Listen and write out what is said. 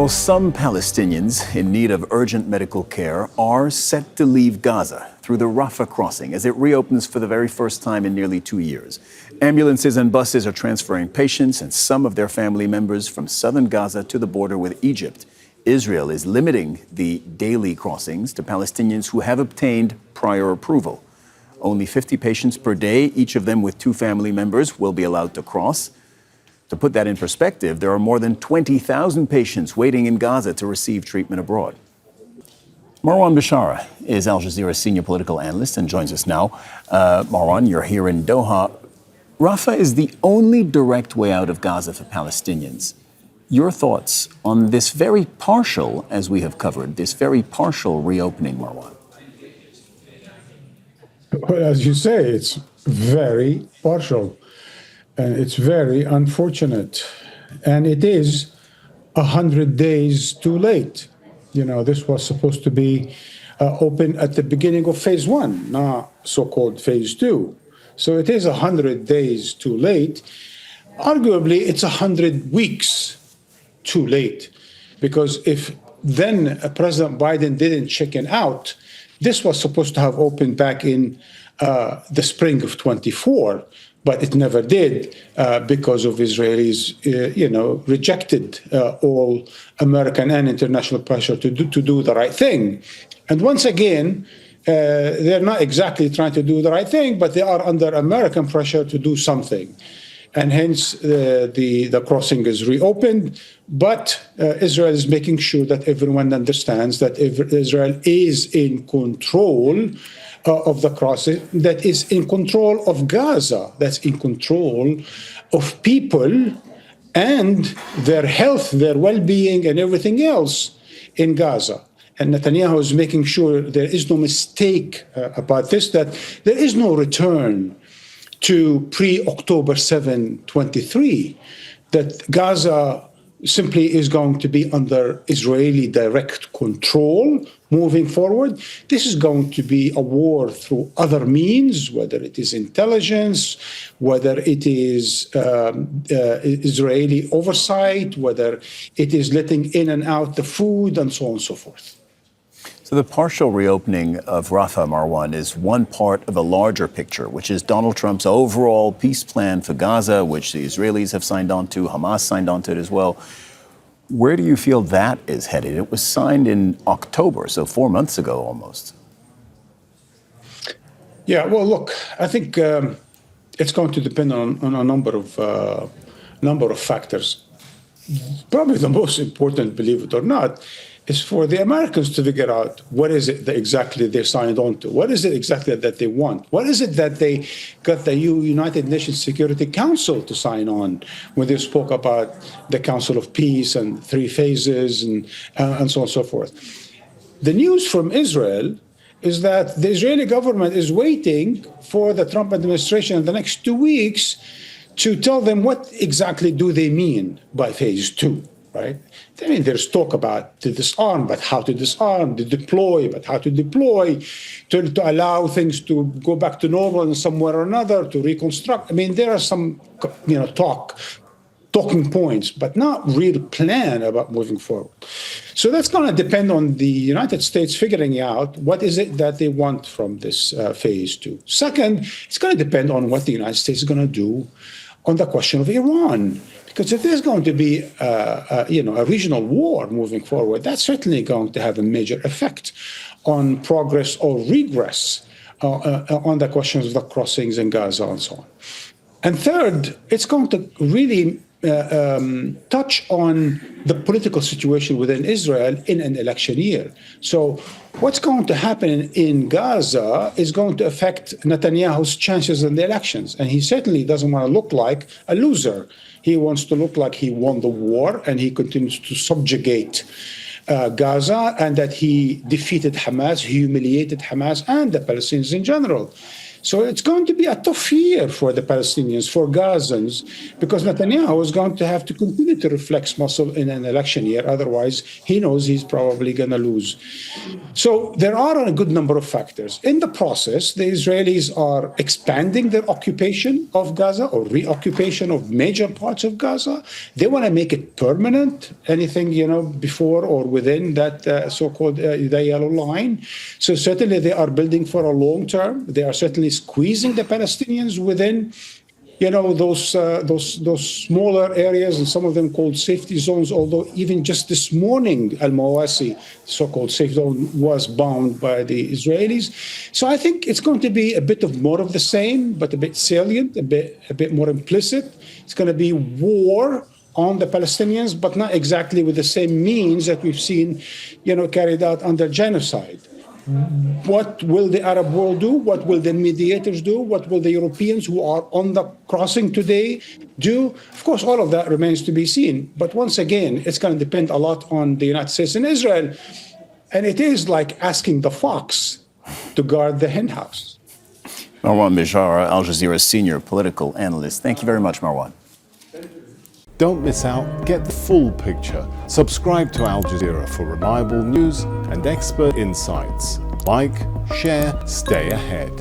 Well, some Palestinians in need of urgent medical care are set to leave Gaza through the Rafah crossing as it reopens for the very first time in nearly 2 years. Ambulances and buses are transferring patients and some of their family members from southern Gaza to the border with Egypt. Israel is limiting the daily crossings to Palestinians who have obtained prior approval. Only 50 patients per day, each of them with 2 family members, will be allowed to cross. To put that in perspective, there are more than 20,000 patients waiting in Gaza to receive treatment abroad. Marwan Bishara is Al Jazeera's senior political analyst and joins us now. Marwan, you're here in Doha. Rafah is the only direct way out of Gaza for Palestinians. Your thoughts on this very partial, as we have covered, this very partial reopening, Marwan? Well, as you say, it's very partial. And it's very unfortunate. And it is 100 days too late. You know, this was supposed to be open at the beginning of phase 1, not so-called phase 2. So it is 100 days too late. Arguably, it's 100 weeks too late. Because if then President Biden didn't chicken out, this was supposed to have opened back in the spring of 24. But it never did because of Israelis, rejected all American and international pressure to do the right thing. And once again, they're not exactly trying to do the right thing, but they are under American pressure to do something. And hence, the crossing is reopened. But Israel is making sure that everyone understands that Israel is in control of the crossing, that is in control of Gaza, that's in control of people and their health, their well-being, and everything else in Gaza. And Netanyahu is making sure there is no mistake about this, that there is no return to pre-October 7, 23, that Gaza simply is going to be under Israeli direct control moving forward. This is going to be a war through other means, whether it is intelligence, whether it is Israeli oversight, whether it is letting in and out the food, and so on and so forth. So the partial reopening of Rafah, Marwan, is one part of a larger picture, which is Donald Trump's overall peace plan for Gaza, which the Israelis have signed on to, Hamas signed on to it as well. Where do you feel that is headed? It was signed in October, so 4 months ago almost. Yeah, well, look, I think it's going to depend on a number of factors. Probably the most important, believe it or not, is for the Americans to figure out what is it that exactly they signed on to. What is it exactly that they want? What is it that they got the United Nations Security Council to sign on when they spoke about the Council of Peace and 3 phases and so on and so forth? The news from Israel is that the Israeli government is waiting for the Trump administration in the next 2 weeks to tell them what exactly do they mean by phase 2. Right? I mean, there's talk about to disarm, but how to disarm, to deploy, but how to deploy, to allow things to go back to normal in some way or another, to reconstruct. I mean, there are some, talking points, but not real plan about moving forward. So that's going to depend on the United States figuring out what is it that they want from this phase 2. Second, it's going to depend on what the United States is going to do on the question of Iran. Because if there's going to be, a regional war moving forward, that's certainly going to have a major effect on progress or regress on the questions of the crossings in Gaza and so on. And third, it's going to really touch on the political situation within Israel in an election year. So what's going to happen in Gaza is going to affect Netanyahu's chances in the elections. And he certainly doesn't want to look like a loser. He wants to look like he won the war and he continues to subjugate Gaza, and that he defeated Hamas, humiliated Hamas and the Palestinians in general. So it's going to be a tough year for the Palestinians, for Gazans, because Netanyahu is going to have to continue to flex muscle in an election year. Otherwise, he knows he's probably going to lose. So there are a good number of factors. In the process, the Israelis are expanding their occupation of Gaza or reoccupation of major parts of Gaza. They want to make it permanent, anything, before or within that so-called the yellow line. So certainly they are building for a long term. They are certainly squeezing the Palestinians within, those smaller areas, and some of them called safety zones. Although even just this morning, Al-Mawasi, so-called safe zone, was bombed by the Israelis. So I think it's going to be a bit of more of the same, but a bit salient, a bit more implicit. It's going to be war on the Palestinians, but not exactly with the same means that we've seen, carried out under genocide. What will the Arab world do? What will the mediators do? What will the Europeans who are on the crossing today do? Of course, all of that remains to be seen. But once again, it's going to depend a lot on the United States and Israel. And it is like asking the fox to guard the henhouse. Marwan Bishara, Al Jazeera senior political analyst. Thank you very much, Marwan. Don't miss out, get the full picture. Subscribe to Al Jazeera for reliable news and expert insights. Like, share, stay ahead.